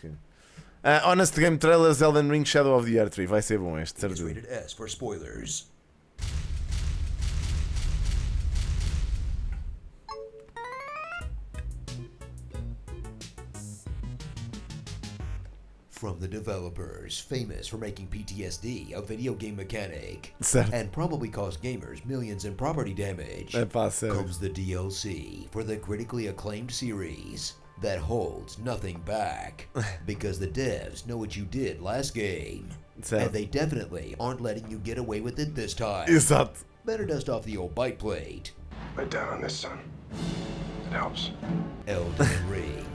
bocadinho. Honest Game Trailers, Elden Ring, Shadow of the Earth. Vai ser bom este, It's certeza. rated S for spoilers. From the developers, famous for making PTSD a video game mechanic, Certo. and probably cost gamers millions in property damage, É pá, sério. comes the DLC for the critically acclaimed series that holds nothing back, because the devs know what you did last game, Certo. and they definitely aren't letting you get away with it this time. Exato. Better dust off the old bite plate. Bite down on this, son. It helps. Elden Ring,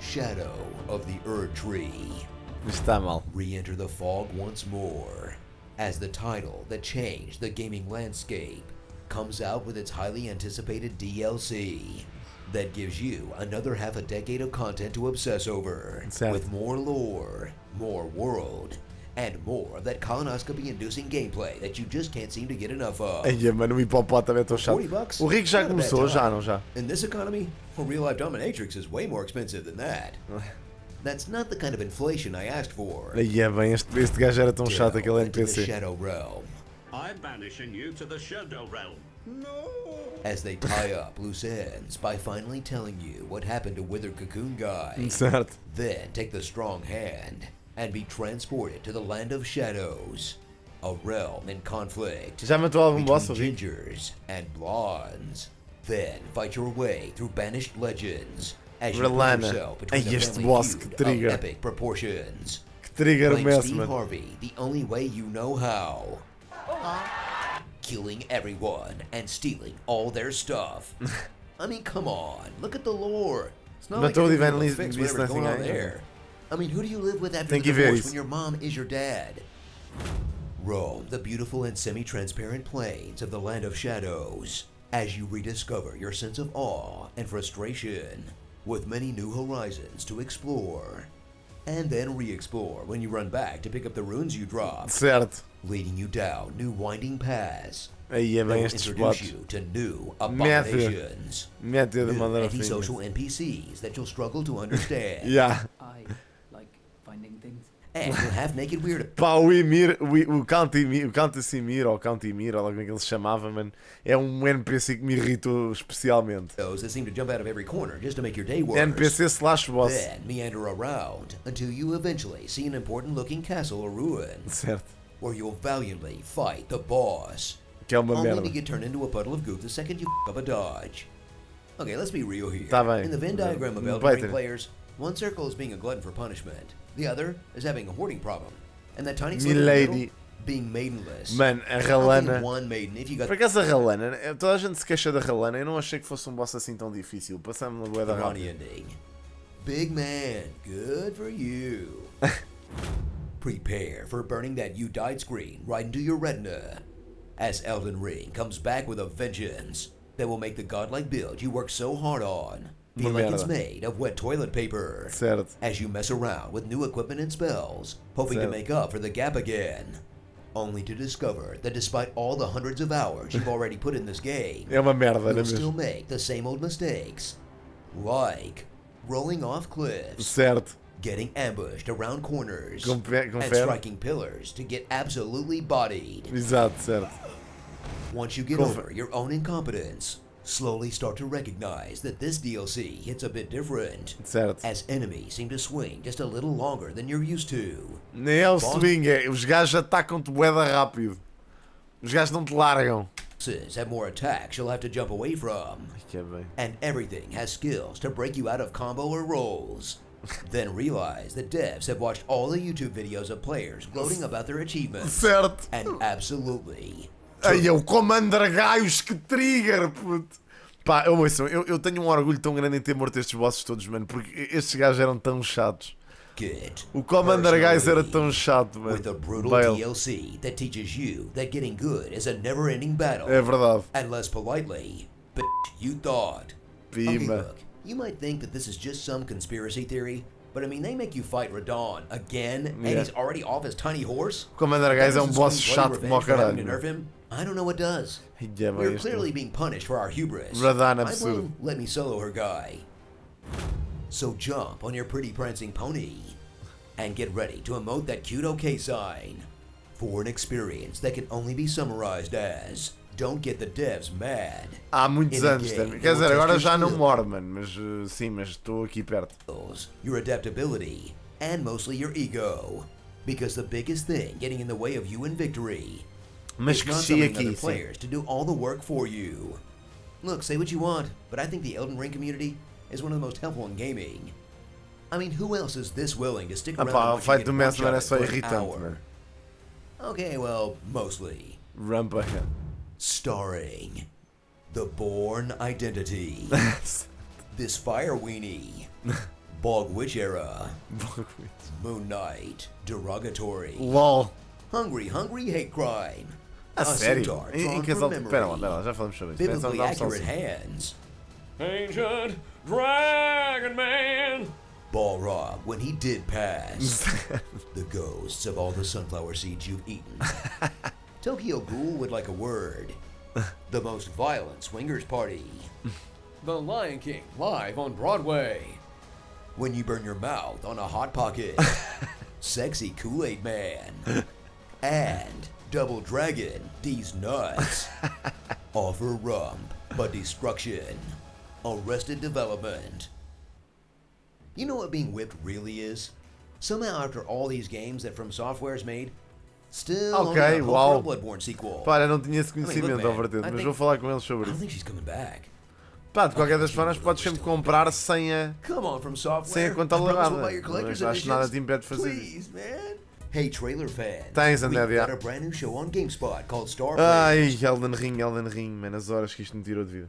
Shadow of the Erd Tree. Está mal. Re-enter the fog once more, as the title that changed the gaming landscape comes out with its highly anticipated DLC that gives you another half a decade of content to obsess over, Certo. with more lore, more world, and more of that colonoscopy-inducing gameplay that you just can't seem to get enough of. Ai, mano, o hipopótamo é tão chato. $40? O Rick já Not a bad começou, já time. não já? In this economy, a real-life dominatrix is way more expensive than that. That's not the kind of inflation I asked for. Ai, bem, este gajo era tão chato, aquele Delve into the NPC. Shadow Realm, I'm banishing you to the Shadow Realm. as they tie up loose ends by finally telling you what happened to Withered Cocoon Guy. Certo. Then take the strong hand and be transported to the Land of Shadows, a realm in conflict Já matou algum boss, o between Rick? gingers and blondes. Then fight your way through banished legends as you Relana. put yourself between Ai, a este family boss, feud que trigger. of epic proportions. Que trigger Blame mess, Steve mano. Harvey the only way you know how. Killing everyone and stealing all their stuff. I mean, come on, look at the lore. It's not But like totally anyone will Van fix Lee's whatever's going nothing on I- there. I mean, who do you live with after Thank the you, divorce Varys. when your mom is your dad? Roam the beautiful and semi-transparent plains of the Land of Shadows as you rediscover your sense of awe and frustration, with many new horizons to explore. And then re-explore when you run back to pick up the runes you dropped, Certo. leading you down new winding paths Aí é that bem will estes introduce bots. you to new Method. abominations, Mete de new maneira antisocial fina. NPCs that you'll struggle to understand, Yeah. I like finding things. and your half-naked weirdo Pá, o Emir, o County-Simir, ou County-Mir, ou como é que ele se chamava, mano, é um NPC que me irritou especialmente. those that seem to jump out of every corner just to make your day worse. NPC slash boss. Then meander around until you eventually see an important-looking castle or ruin, Certo. where you'll valiantly fight the boss, Que é uma only merda. to get turned into a puddle of goop the second you f up a dodge. Okay, let's be real here. Tá bem. In the Venn diagram of Vai Elden Ring ter. players, one circle is being a glutton for punishment, the other is having a hoarding problem, and that tiny Me sliver in the lady. middle, being maidenless. Mano, a How can Ralana. one maiden if you got Por acaso a Ralana, toda a gente se queixa da Ralana, eu não achei que fosse um boss assim tão difícil. Passamos na boa the da Ronnie rápida. ending? Big man, good for you. Prepare for burning that you died screen right into your retina, as Elden Ring comes back with a vengeance that will make the godlike build you worked so hard on feel Uma like it's merda. made of wet toilet paper, Certo. as you mess around with new equipment and spells, hoping to Certo. make up for the gap again, only to discover that despite all the hundreds of hours you've already put in this game, É uma merda, não é you'll still mesmo? make the same old mistakes, like rolling off cliffs, Certo. getting ambushed around corners, Confere. and striking pillars to get absolutely bodied. Exato, certo. Once you get Confer- over your own incompetence, slowly start to recognize that this DLC hits a bit different, Certo. as enemies seem to swing just a little longer than you're used to. Nem é o swing, é. Os gajos atacam-te bué da rápido. Os gajos não te largam. Bosses have more attacks you'll have to jump away from, Ai, que é bem. and everything has skills to break you out of combo or rolls. Then realize that devs have watched all the YouTube videos of players gloating about their achievements, Certo. and absolutely Ai, é o Commander Gaios, que trigger, puto. Pá, eu tenho um orgulho tão grande em ter morto estes bosses todos, mano, porque estes gajos eram tão chatos. get O Commander Gaios era personally tão chato, mano. with a brutal Bale. DLC that teaches you that getting good is a never-ending battle, É verdade. and less politely, but you thought. Okay, Pima. look, you might think that this is just some conspiracy theory, but I mean, they make you fight Radon again, and Yeah. he's already off his tiny horse? O Commander Gaios é um That boss doesn't chato bloody como o revenge for having caralho. to nerf him? I don't know what does. Ai, é bem, We're este- clearly being punished for our hubris. Radon I absurdo. blame Let Me Solo Her guy. So jump on your pretty prancing pony And get ready to emote that cute OK sign. For an experience that can only be summarized as don't get the devs mad. Há muitos In a anos game, também. Quer dizer, you'll agora test já your não skill. moro, mano. Mas sim, mas estou aqui perto. Your adaptability, and mostly your ego. Because the biggest thing getting in the way of you in victory Mas is not cresci summoning aqui, other sim. players to do all the work for you. Look, say what you want, but I think the Elden Ring community is one of the most helpful in gaming. I mean, who else is this willing to stick Ah around pá, o and watch you fight get do Mesmer é one-shotted só for an irritante, hour? mano. Okay, well, mostly. Rampa. Starring The Bourne Identity, This Fire Weenie, Bog Witch Era, Moon Knight, Derogatory, LOL. Hungry Hate Crime, A sério? Centaur Em Drawn que from casal... Pera lá, Memory, já falamos sobre isso. Biblically Pensamos Accurate assim. Hands, Ancient Dragon Man! Balrog When He Did Pass, The Ghosts of All the Sunflower Seeds You've Eaten, Tokyo Ghoul Would Like a Word, The Most Violent Swingers Party, The Lion King live on Broadway. When You Burn Your Mouth on a Hot Pocket, Sexy Kool-Aid Man, and Double Dragon, These Nuts, Offer Rump, but Destruction, Arrested Development. You know what being whipped really is? Somehow after all these games that From Software's made, still Ok, only got hope uau. for a Bloodborne sequel. Pá, eu não tinha esse I mean, conhecimento, look, ao man, vertente, I mas think- vou falar com eles I sobre don't isso. think she's coming back. Pá, de qualquer das formas podes sempre comprar sem a... Come on, From Software. Sem a conta I promise alugada. we'll buy your collector's Mas acho nada editions. te impede de fazer isso. Please, man. Hey, trailer fans. Tens, We've André, got yeah. a brand new show on GameSpot called Star Ai, Players. Elden Ring, man, as horas que isto me tirou de vida.